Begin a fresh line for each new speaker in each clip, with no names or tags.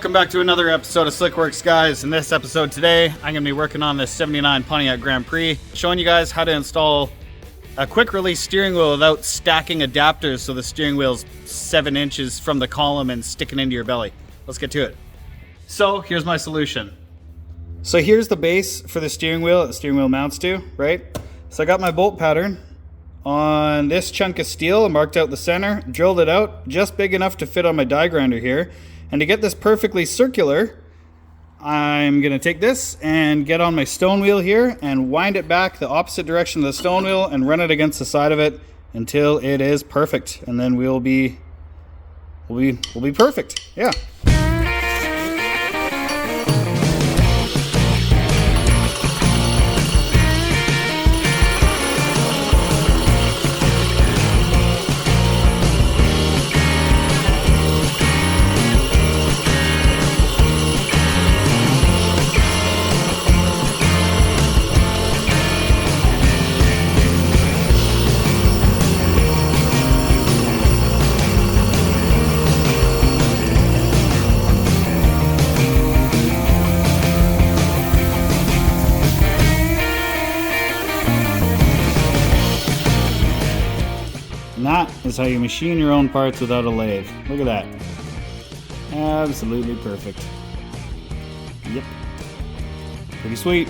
Welcome back to another episode of SlickWorks, guys. In this episode today, I'm going to be working on this 79 Pontiac Grand Prix, showing you guys how to install a quick release steering wheel without stacking adapters so the steering wheel's 7 inches from the column and sticking into your belly. Let's get to it. So here's my solution. So here's the base for the steering wheel that the steering wheel mounts to, right? So I got my bolt pattern on this chunk of steel and marked out the center, drilled it out just big enough to fit on my die grinder here. And to get this perfectly circular, I'm gonna take this and get on my stone wheel here and wind it back the opposite direction of the stone wheel and run it against the side of it until it is perfect. And then we'll be perfect, yeah. And that is how you machine your own parts without a lathe. Look at that. Absolutely perfect. Yep. Pretty sweet.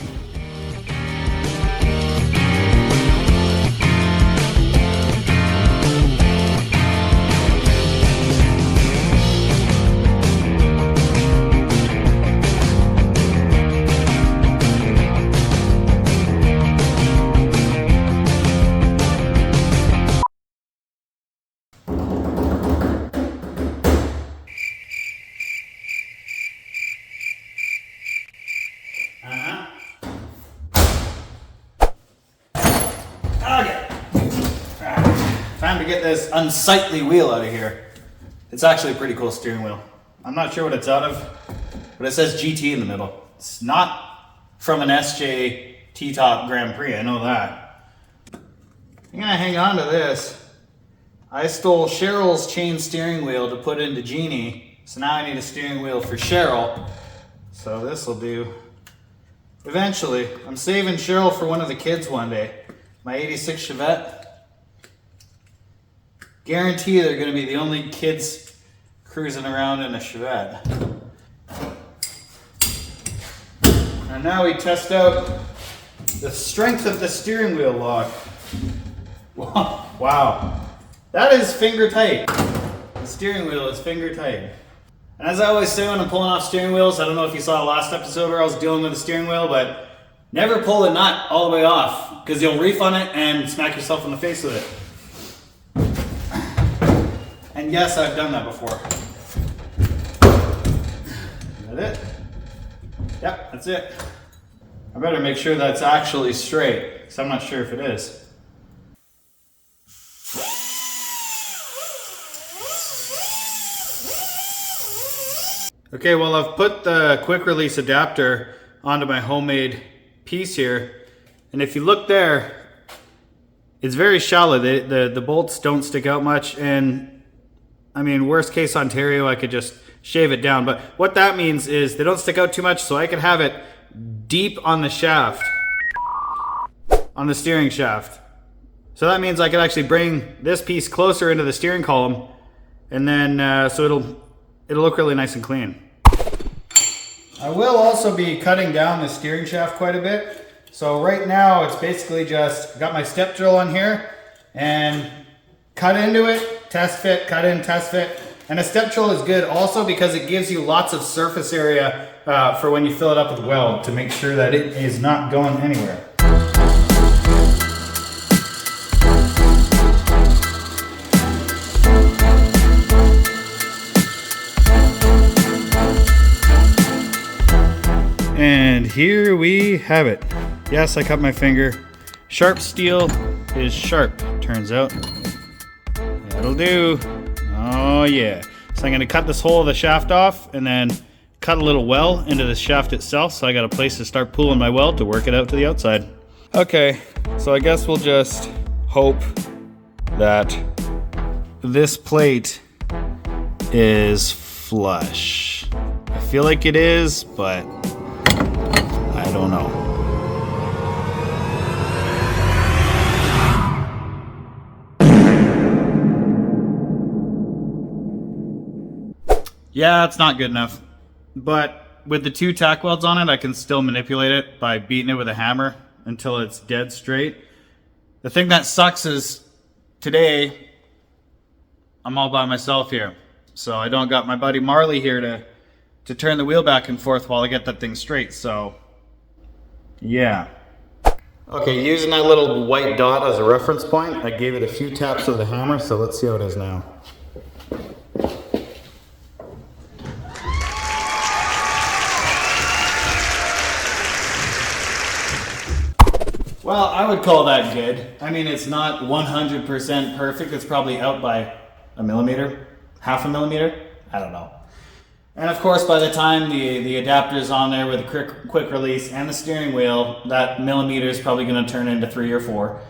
Okay. Time to get this unsightly wheel out of here. It's actually a pretty cool steering wheel. I'm not sure what it's out of, but it says GT in the middle. It's not from an SJ T-Top Grand Prix, I know that. I'm gonna hang on to this. I stole Cheryl's chain steering wheel to put into Jeannie, so now I need a steering wheel for Cheryl. So this will do. Eventually, I'm saving Cheryl for one of the kids one day. My 86 Chevette. Guarantee they're gonna be the only kids cruising around in a Chevette. And now we test out the strength of the steering wheel lock. Wow, that is finger tight. The steering wheel is finger tight. And as I always say when I'm pulling off steering wheels, I don't know if you saw the last episode where I was dealing with the steering wheel, but never pull the nut all the way off, because you'll reef on it and smack yourself in the face with it. And yes, I've done that before. Is that it? Yep, that's it. I better make sure that's actually straight, because I'm not sure if it is. Okay, well, I've put the quick release adapter onto my homemade piece here, and if you look there, it's very shallow. The bolts don't stick out much, and I mean, worst case Ontario, I could just shave it down, but what that means is they don't stick out too much, so I could have it deep on the shaft, on the steering shaft. So that means I could actually bring this piece closer into the steering column, and then so it'll look really nice and clean. I will also be cutting down the steering shaft quite a bit. So right now it's basically just got my step drill on here and cut into it, test fit, cut in, test fit. And a step drill is good also because it gives you lots of surface area for when you fill it up with weld to make sure that it is not going anywhere. And here we have it. Yes, I cut my finger. Sharp steel is sharp, turns out. That'll do. Oh yeah. So I'm gonna cut this hole of the shaft off and then cut a little well into the shaft itself, so I got a place to start pulling my weld to work it out to the outside. Okay, so I guess we'll just hope that this plate is flush. I feel like it is, but I don't know. Yeah, it's not good enough. But with the 2 tack welds on it, I can still manipulate it by beating it with a hammer until it's dead straight. The thing that sucks is today I'm all by myself here. So I don't got my buddy Marley here to turn the wheel back and forth while I get that thing straight. So yeah. Okay, using that little white dot as a reference point, I gave it a few taps with the hammer, so let's see how it is now. Well, I would call that good. I mean, it's not 100% perfect. It's probably out by a millimeter, half a millimeter. I don't know. And of course, by the time the adapter is on there with a quick release and the steering wheel, that millimeter is probably going to turn into 3 or 4.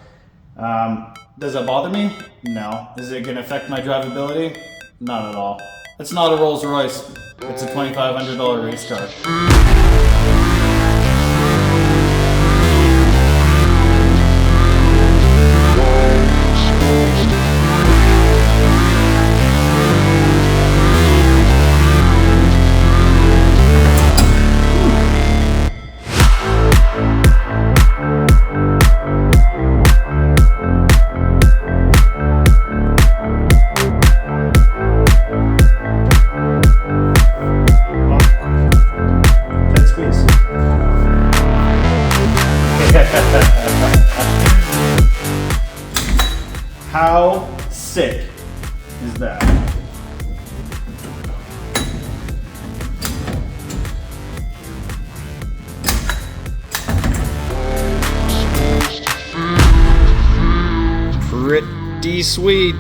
Does it bother me? No. Is it going to affect my drivability? Not at all. It's not a Rolls Royce. It's a $2,500 race car. How sick is that? Pretty sweet.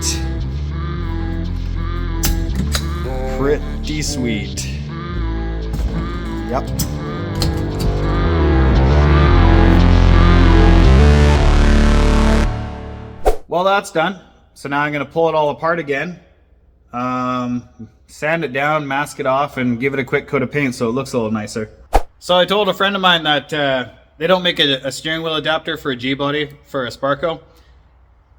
Pretty sweet. Yep. Well, that's done. So now I'm going to pull it all apart again, sand it down, mask it off, and give it a quick coat of paint so it looks a little nicer. So I told a friend of mine that they don't make a steering wheel adapter for a G-body for a Sparco.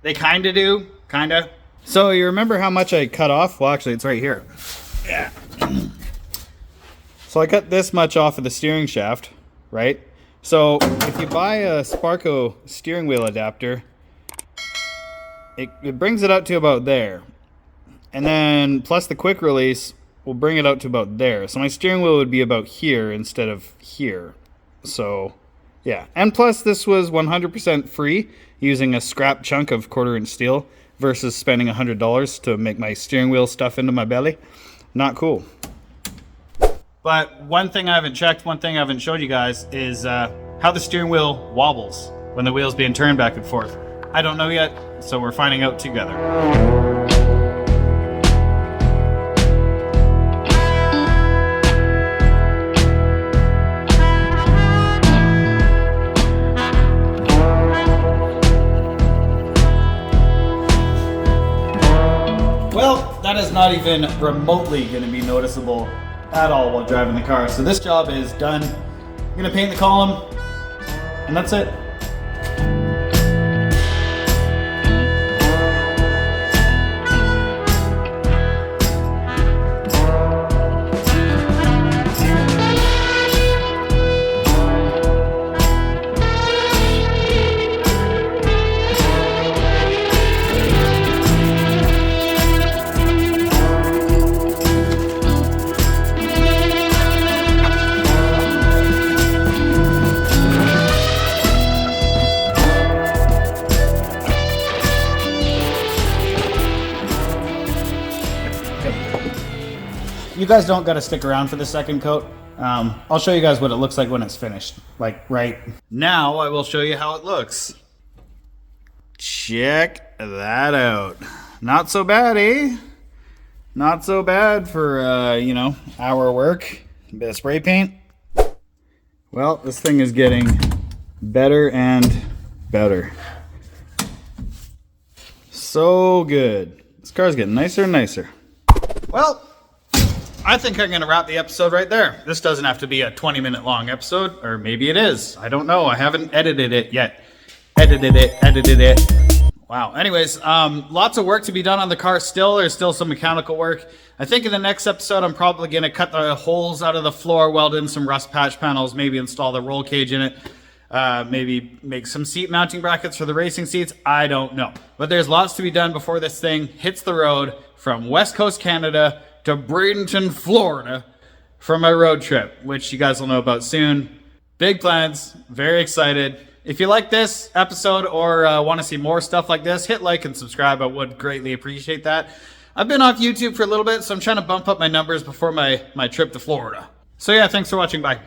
They kind of do, kind of. So you remember how much I cut off? Well, actually, it's right here. Yeah. So I cut this much off of the steering shaft, right? So if you buy a Sparco steering wheel adapter, it brings it out to about there. And then plus the quick release will bring it out to about there. So my steering wheel would be about here instead of here. So yeah. And plus this was 100% free using a scrap chunk of 1/4-inch steel versus spending $100 to make my steering wheel stuff into my belly. Not cool. But one thing I haven't checked, one thing I haven't showed you guys is how the steering wheel wobbles when the wheel's being turned back and forth. I don't know yet, so we're finding out together. Well, that is not even remotely going to be noticeable at all while driving the car. So this job is done. I'm going to paint the column, and that's it. You guys don't got to stick around for the second coat. I'll show you guys what it looks like when it's finished. Like right now, I will show you how it looks. Check that out. Not so bad, eh? Not so bad for, you know, our work. A bit of spray paint. Well, this thing is getting better and better. So good. This car's getting nicer and nicer. Well, I think I'm going to wrap the episode right there. This doesn't have to be a 20-minute long episode, or maybe it is. I don't know. I haven't edited it yet. Edited it. Wow. Anyways, lots of work to be done on the car still. There's still some mechanical work. I think in the next episode, I'm probably going to cut the holes out of the floor, weld in some rust patch panels, maybe install the roll cage in it, maybe make some seat mounting brackets for the racing seats. I don't know. But there's lots to be done before this thing hits the road from West Coast Canada to Bradenton, Florida for my road trip, which you guys will know about soon. Big plans. Very excited. If you like this episode or want to see more stuff like this, hit like and subscribe. I would greatly appreciate that. I've been off YouTube for a little bit, so I'm trying to bump up my numbers before my trip to Florida. So yeah, thanks for watching. Bye.